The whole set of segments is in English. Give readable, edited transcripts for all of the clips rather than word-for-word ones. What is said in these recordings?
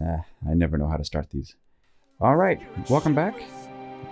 I never know how to start these. All right, welcome back.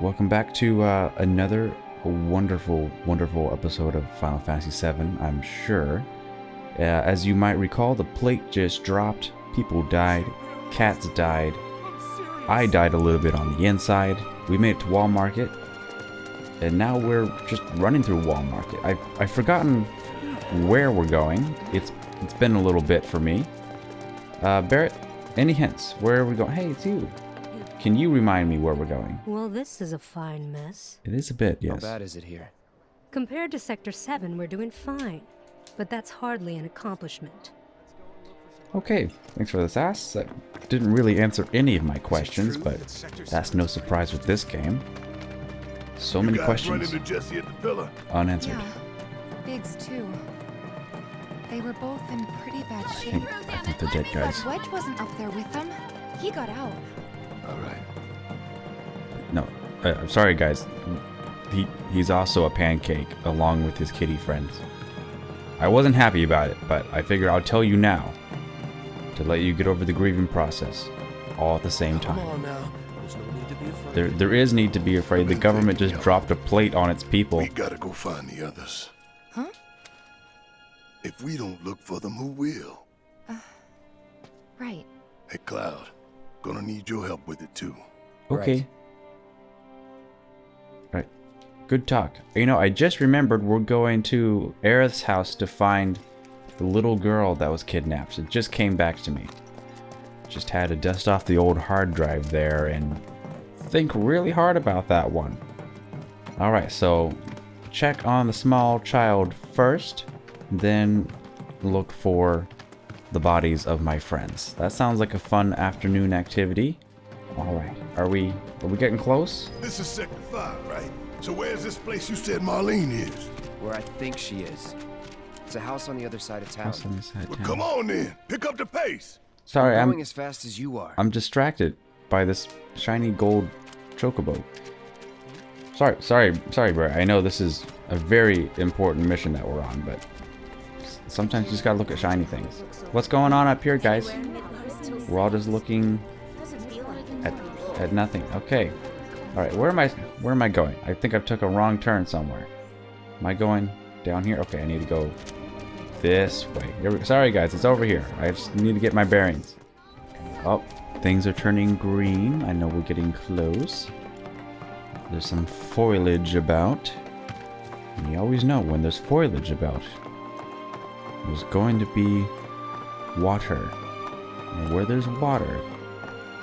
Welcome back to another wonderful, wonderful episode of Final Fantasy VII, I'm sure. As you might recall, the plate just dropped, people died, cats died, I died a little bit on the inside, we made it to Wall Market, and now we're just running through Wall Market. I've forgotten where we're going. It's been a little bit for me. Barrett, any hints? Where are we going? Hey, it's you. Can you remind me where we're going? Well, this is a fine mess. It is a bit, yes. How bad is it here? Compared to Sector 7, we're doing fine. But that's hardly an accomplishment. Okay, thanks for this ask. That didn't really answer any of my questions, but that's no surprise with this game. So many questions unanswered. Yeah, Biggs too. They were both in pretty bad shape. I think they're dead, guys. But Wedge wasn't up there with them. He got out. Alright. No, I'm sorry, guys. He's also a pancake, along with his kitty friends. I wasn't happy about it, but I figured I'll tell you now to let you get over the grieving process, all at the same time. Come on now. There's no need to be afraid. There is need to be afraid. The government just dropped a plate on its people. We gotta go find the others. Huh? If we don't look for them, who will? Right. Hey, Cloud, gonna need your help with it too. Okay. Right. Good talk. You know, I just remembered we're going to Aerith's house to find the little girl that was kidnapped. It just came back to me. Just had to dust off the old hard drive there and think really hard about that one. Alright, so check on the small child first, then look for the bodies of my friends. That sounds like a fun afternoon activity. Alright, are we getting close? This is Sector 5, right? So where's this place you said Marlene is? Where I think she is. It's a house on the other side of town. House on the side of Well, town. come on then. Pick up the pace. Sorry, I'm I'm going as fast as you are. distracted by this shiny gold chocobo. Sorry, bro. I know this is a very important mission that we're on, but sometimes you just gotta look at shiny things. What's going on up here, guys? We're all just looking at nothing. Okay. All right. Where am I going? I think I've took a wrong turn somewhere. Am I going down here? Okay, I need to go this way. Sorry, guys. It's over here. I just need to get my bearings. Oh, things are turning green. I know we're getting close. There's some foliage about. And you always know when there's foliage about, there's going to be water. And where there's water,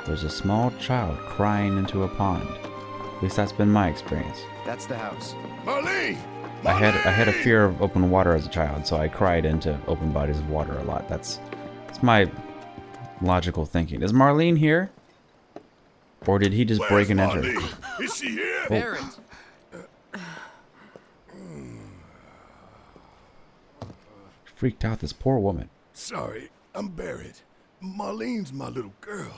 there's a small child crying into a pond. At least that's been my experience. That's the house. Marlene! I had a fear of open water as a child, so I cried into open bodies of water a lot. That's my logical thinking. Is Marlene here? Or did he just break and enter? Marlene? Is she here? Barrett! Freaked out this poor woman. Sorry, I'm Barrett. Marlene's my little girl.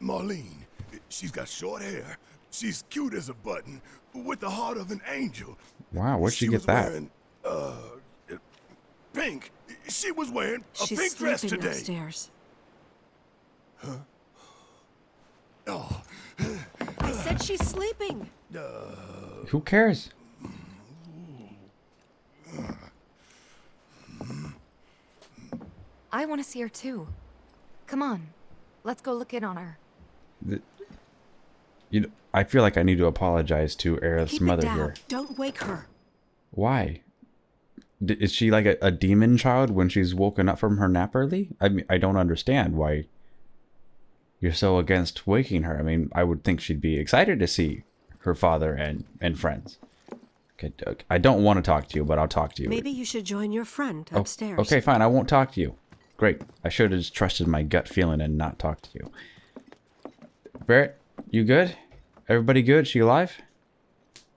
Marlene, she's got short hair. She's cute as a button, with the heart of an angel. Wow, where'd she get was that? Wearing, pink. She was wearing a She's pink dress sleeping today. upstairs. Oh, I said she's sleeping. Who cares? I want to see her too. Come on. Let's go look in on her. You know, I feel like I need to apologize to Aerith's Keep it mother down. here. Don't wake her. Why? Is she like a demon child when she's woken up from her nap early? I mean, I don't understand why you're so against waking her. I mean, I would think she'd be excited to see her father and friends. Okay, I don't want to talk to you, but I'll talk to you. Maybe you should join your friend Oh, upstairs. okay, fine. I won't talk to you. Great. I should have just trusted my gut feeling and not talked to you. Barrett, you good? Everybody good? She alive?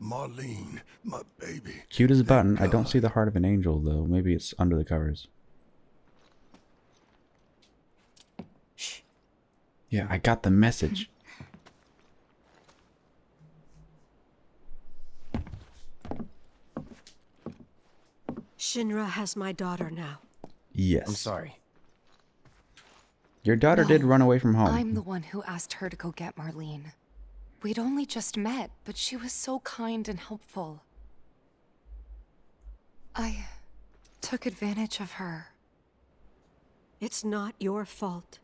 Marlene, my baby. Cute as a button. I don't see the heart of an angel, though. Maybe it's under the covers. Shh. Yeah, I got the message. Shh. Shinra has my daughter now. Yes. I'm sorry. Your daughter did run away from home. I'm the one who asked her to go get Marlene. We'd only just met, but she was so kind and helpful. I took advantage of her. It's not your fault.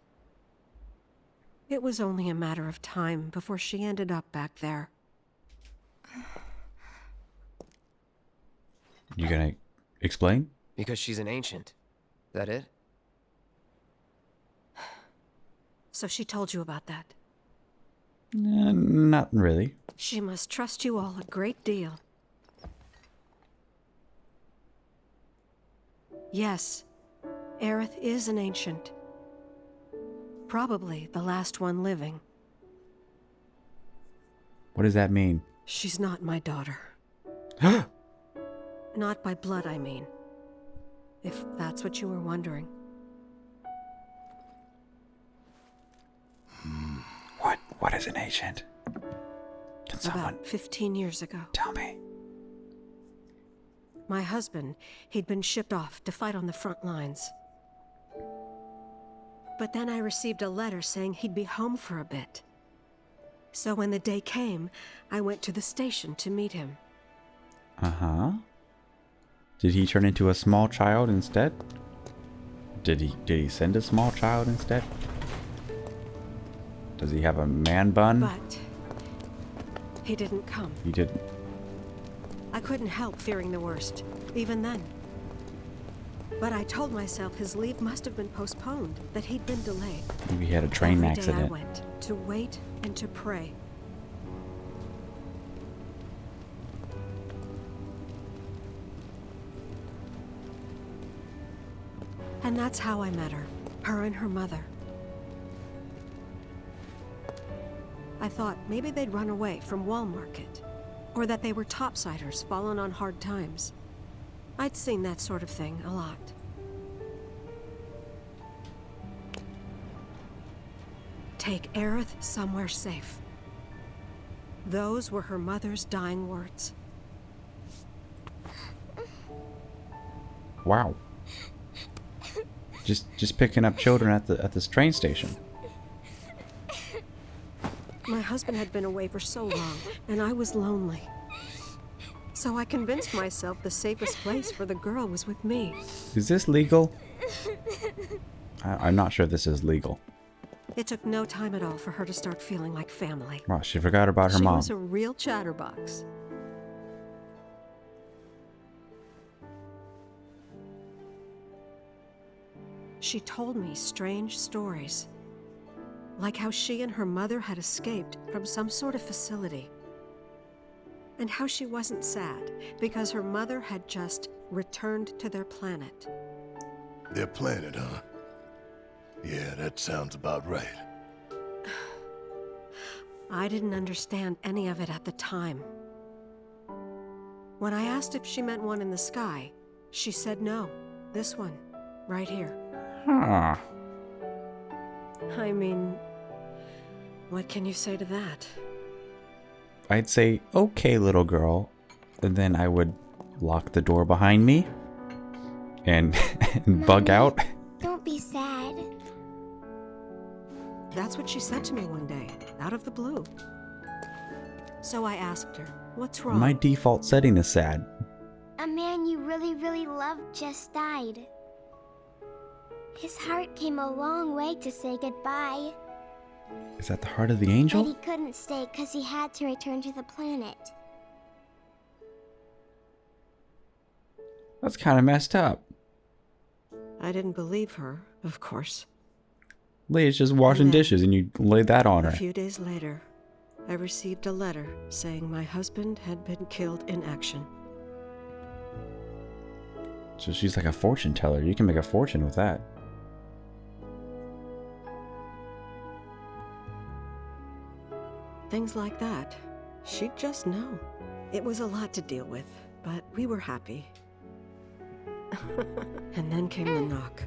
It was only a matter of time before she ended up back there. You gonna explain? Because she's an ancient. That it? So she told you about that. Not really. She must trust you all a great deal. Yes, Aerith is an ancient. Probably the last one living. What does that mean? She's not my daughter. Not by blood, I mean. If that's what you were wondering. What is an ancient? Can someone About 15 years ago. tell me? My husband, he'd been shipped off to fight on the front lines. But then I received a letter saying he'd be home for a bit. So when the day came, I went to the station to meet him. Uh-huh. Did he turn into a small child instead? Did he send a small child instead? Does he have a man bun? But he didn't come. He didn't. I couldn't help fearing the worst, even then. But I told myself his leave must have been postponed, that he'd been delayed. Maybe he had a train Every accident. day I went to wait and to pray. And that's how I met her and her mother. I thought maybe they'd run away from Wall Market, or that they were topsiders fallen on hard times. I'd seen that sort of thing a lot. Take Aerith somewhere safe. Those were her mother's dying words. Wow. Just picking up children at the train station. My husband had been away for so long, and I was lonely. So I convinced myself the safest place for the girl was with me. Is this legal? I'm not sure this is legal. It took no time at all for her to start feeling like family. Wow, she forgot about her She mom. was a real chatterbox. She told me strange stories, like how she and her mother had escaped from some sort of facility, and how she wasn't sad because her mother had just returned to their planet. Their planet, huh? Yeah, that sounds about right. I didn't understand any of it at the time. When I asked if she meant one in the sky, she said no. This one, right here. Huh. I mean, what can you say to that? I'd say, okay, little girl. And then I would lock the door behind me and, and bug Mommy, out. Don't be sad. That's what she said to me one day, out of the blue. So I asked her, what's wrong? My default setting is sad. A man you really, really loved just died. His heart came a long way to say goodbye. Is that the heart of the But angel? he couldn't stay because he had to return to the planet. That's kind of messed up. I didn't believe her, of course. Leia's just washing And then, dishes and you lay that on A her. few days later, I received a letter saying my husband had been killed in action. So she's like a fortune teller. You can make a fortune with that. Things like that. She'd just know. It was a lot to deal with, but we were happy. And then came the knock.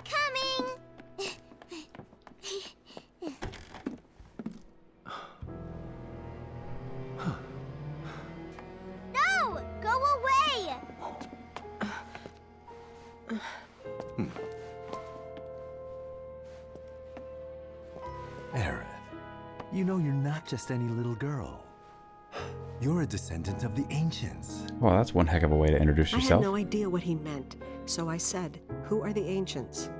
Coming! No! Go away! Aerith, you know you're not just any little girl. You're a descendant of the ancients. Well, that's one heck of a way to introduce I had yourself. no idea what he meant, so I said, "Who are the ancients?"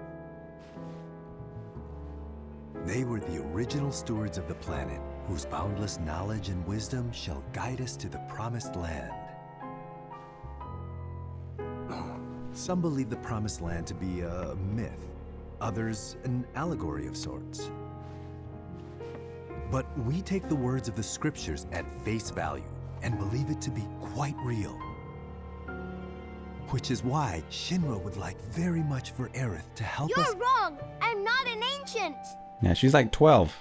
They were the original stewards of the planet, whose boundless knowledge and wisdom shall guide us to the promised land. Some believe the promised land to be a myth, others an allegory of sorts. But we take the words of the scriptures at face value and believe it to be quite real. Which is why Shinra would like very much for Aerith to help us. You're wrong! I'm not an ancient! Yeah, she's like 12.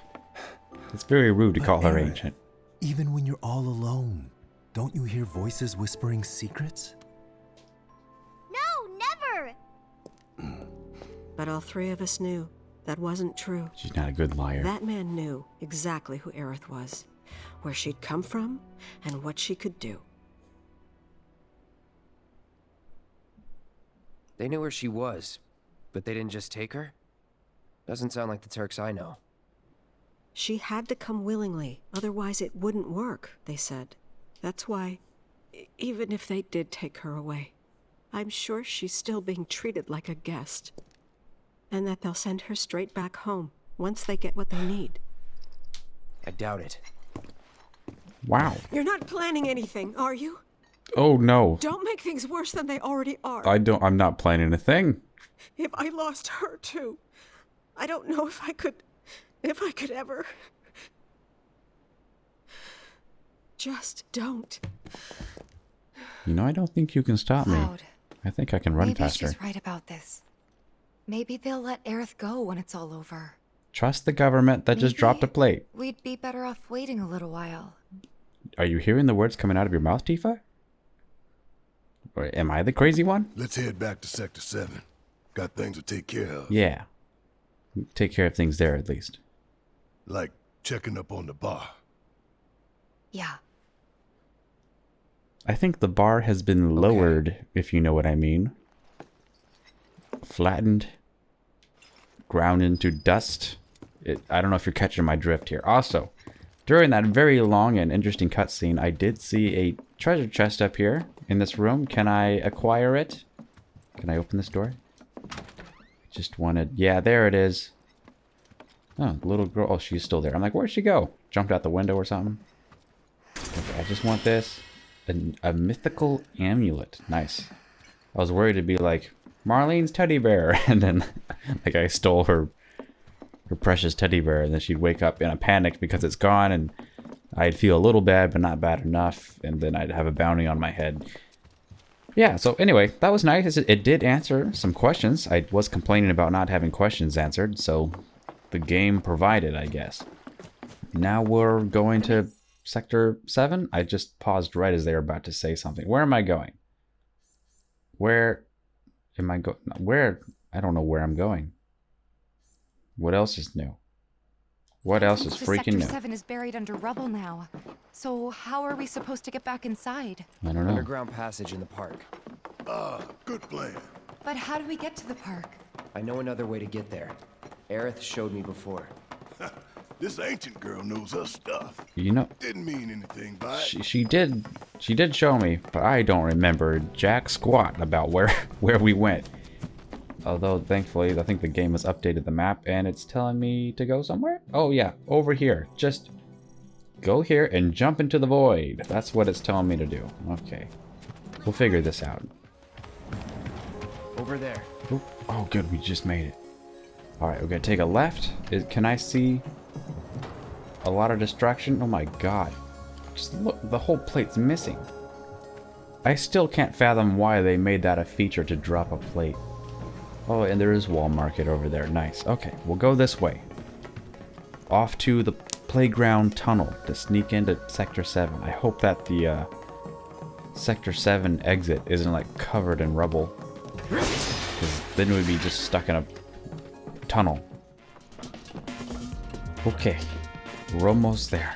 It's very rude to But call her Aerith, ancient. Even when you're all alone, don't you hear voices whispering secrets? No, never! But all three of us knew that wasn't true. She's not a good liar. That man knew exactly who Aerith was, where she'd come from, and what she could do. They knew where she was, but they didn't just take her? Doesn't sound like the Turks I know. She had to come willingly, otherwise it wouldn't work, they said. That's why, even if they did take her away, I'm sure she's still being treated like a guest. And that they'll send her straight back home once they get what they need. I doubt it. Wow. You're not planning anything, are you? Oh no. Don't make things worse than they already are. I'm not planning a thing. If I lost her too, I don't know if I could ever. Just don't. You know, I don't think you can stop me. Cloud, I think I can run maybe faster. she's right about this. Maybe they'll let Aerith go when it's all over. Trust the government that just Maybe dropped a plate. We'd be better off waiting a little while. Are you hearing the words coming out of your mouth, Tifa? Or am I the crazy one? Let's head back to Sector 7. Got things to take care of. Yeah. Take care of things there at least. Like checking up on the bar. Yeah. I think the bar has been lowered, if you know what I mean. Flattened. Ground into dust. I don't know if you're catching my drift here. Also, during that very long and interesting cutscene, I did see a treasure chest up here in this room. Can I acquire it? Can I open this door? Just wanted... Yeah, there it is. Oh, the little girl... Oh, she's still there. I'm like, where'd she go? Jumped out the window or something? Okay, I just want this. A mythical amulet. Nice. I was worried it'd be like, Marlene's teddy bear. And then, like, I stole her precious teddy bear. And then she'd wake up in a panic because it's gone. And I'd feel a little bad, but not bad enough. And then I'd have a bounty on my head. Yeah, so anyway, that was nice. It did answer some questions. I was complaining about not having questions answered. So the game provided, I guess. Now we're going to Sector 7? I just paused right as they were about to say something. Where am I going? Where am I going? Where? I don't know where I'm going. What else is new? What else is freaking new? Sector 7 is buried under rubble now. So how are we supposed to get back inside? I don't know. Underground passage in the park. Ah, good plan. But how do we get to the park? I know another way to get there. Aerith showed me before. This ancient girl knows her stuff. You know, Didn't mean anything by it. she did show me, but I don't remember jack squat about where we went. Although thankfully, I think the game has updated the map and it's telling me to go somewhere. Oh yeah, over here. Just go here and jump into the void. That's what it's telling me to do. Okay, we'll figure this out. Over there. Oop. Oh good, we just made it. All right, we're gonna take a left. Can I see a lot of distraction? Oh my god. Just look, the whole plate's missing. I still can't fathom why they made that a feature to drop a plate. Oh, and there is Wall Market over there. Nice. Okay, we'll go this way. Off to the playground tunnel to sneak into Sector 7. I hope that the Sector 7 exit isn't like covered in rubble. Because then we'd be just stuck in a tunnel. Okay, we're almost there.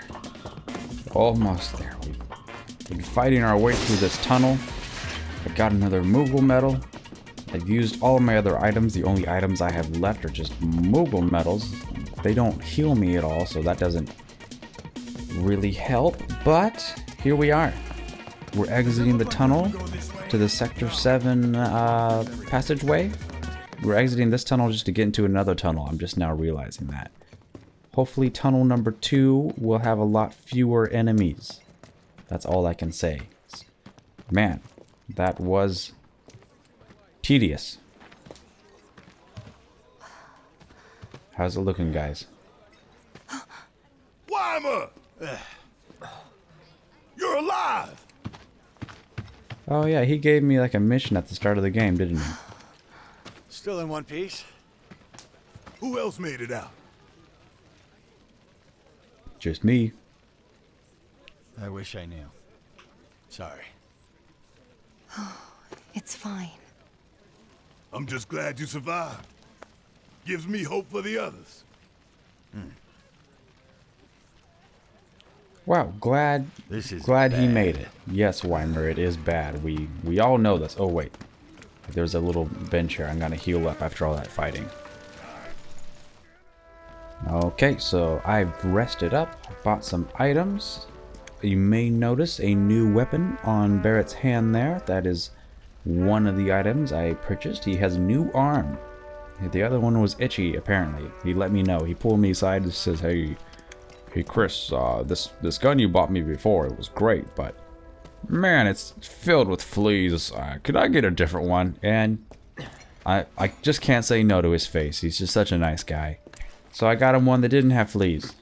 Almost there. We've been fighting our way through this tunnel. I got another Moogle medal. I've used all of my other items. The only items I have left are just mogul medals. They don't heal me at all, so that doesn't really help. But here we are. We're exiting the tunnel to the Sector 7 passageway. We're exiting this tunnel just to get into another tunnel. I'm just now realizing that. Hopefully tunnel number 2 will have a lot fewer enemies. That's all I can say. Man, that was tedious. How's it looking, guys? Weimer! You're alive! Oh yeah, he gave me like a mission at the start of the game, didn't he? Still in one piece? Who else made it out? Just me. I wish I knew. Sorry. It's fine. I'm just glad you survived. Gives me hope for the others. Wow, glad This is he bad. made it. Yes, Weimer, it is bad. We all know this. Oh wait. There's a little bench here. I'm gonna heal up after all that fighting. Okay, so I've rested up, bought some items. You may notice a new weapon on Barrett's hand there. That is one of the items I purchased. He has a new arm. The other one was itchy, apparently. He let me know. He pulled me aside and says, Hey Chris, this gun you bought me before, it was great, but man, it's filled with fleas. Could I get a different one? And I just can't say no to his face. He's just such a nice guy. So I got him one that didn't have fleas.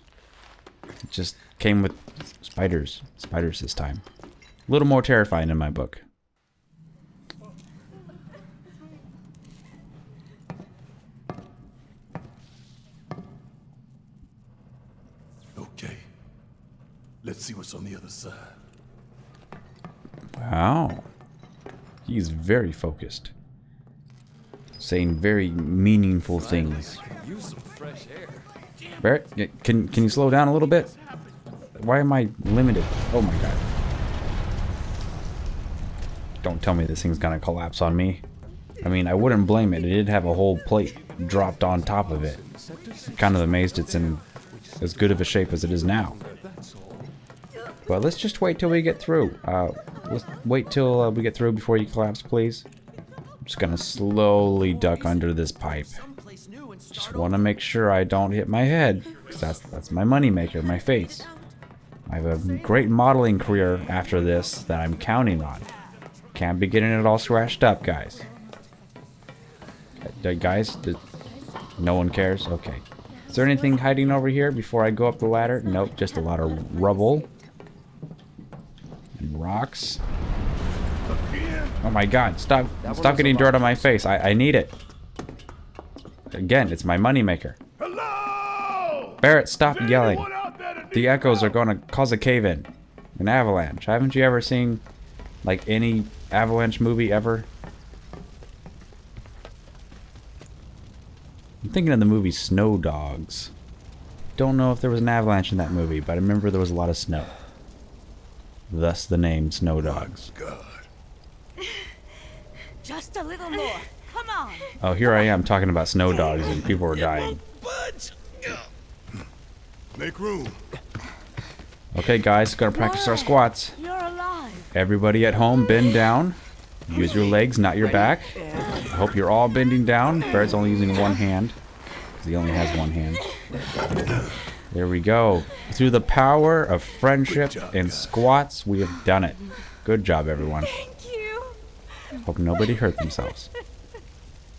It just came with spiders. Spiders this time. A little more terrifying in my book. Okay. Let's see what's on the other side. Wow. He's very focused. Saying very meaningful things. Barrett, can you slow down a little bit? Why am I limited? Oh my god. Don't tell me this thing's gonna collapse on me. I mean, I wouldn't blame it. It did have a whole plate dropped on top of it. I'm kind of amazed it's in as good of a shape as it is now. But let's just wait till we get through. Let's wait till we get through before you collapse, please. I'm just gonna slowly duck under this pipe. Just want to make sure I don't hit my head, because that's my moneymaker, my face. I have a great modeling career after this that I'm counting on. Can't be getting it all scratched up, guys. Guys, no one cares? Okay. Is there anything hiding over here before I go up the ladder? Nope, just a lot of rubble. And rocks. Oh my god, stop getting dirt on my face. I need it. Again, it's my moneymaker. Hello! Barrett, stop yelling. Anyone out there to The echoes are going to cause a cave-in. An avalanche. Haven't you ever seen, like, any avalanche movie ever? I'm thinking of the movie Snow Dogs. Don't know if there was an avalanche in that movie, but I remember there was a lot of snow. Thus the name Snow Dogs. God. Just a little more. Come on. Oh, here I am talking about snow dogs and people were dying. Make room. Okay, guys, gonna practice our squats. You're alive. Everybody at home, bend down. Use your legs, not your back. I hope you're all bending down. Barrett's only using one hand, because he only has one hand. There we go. Through the power of friendship and squats, we have done it. Good job, everyone. Thank you. Hope nobody hurt themselves.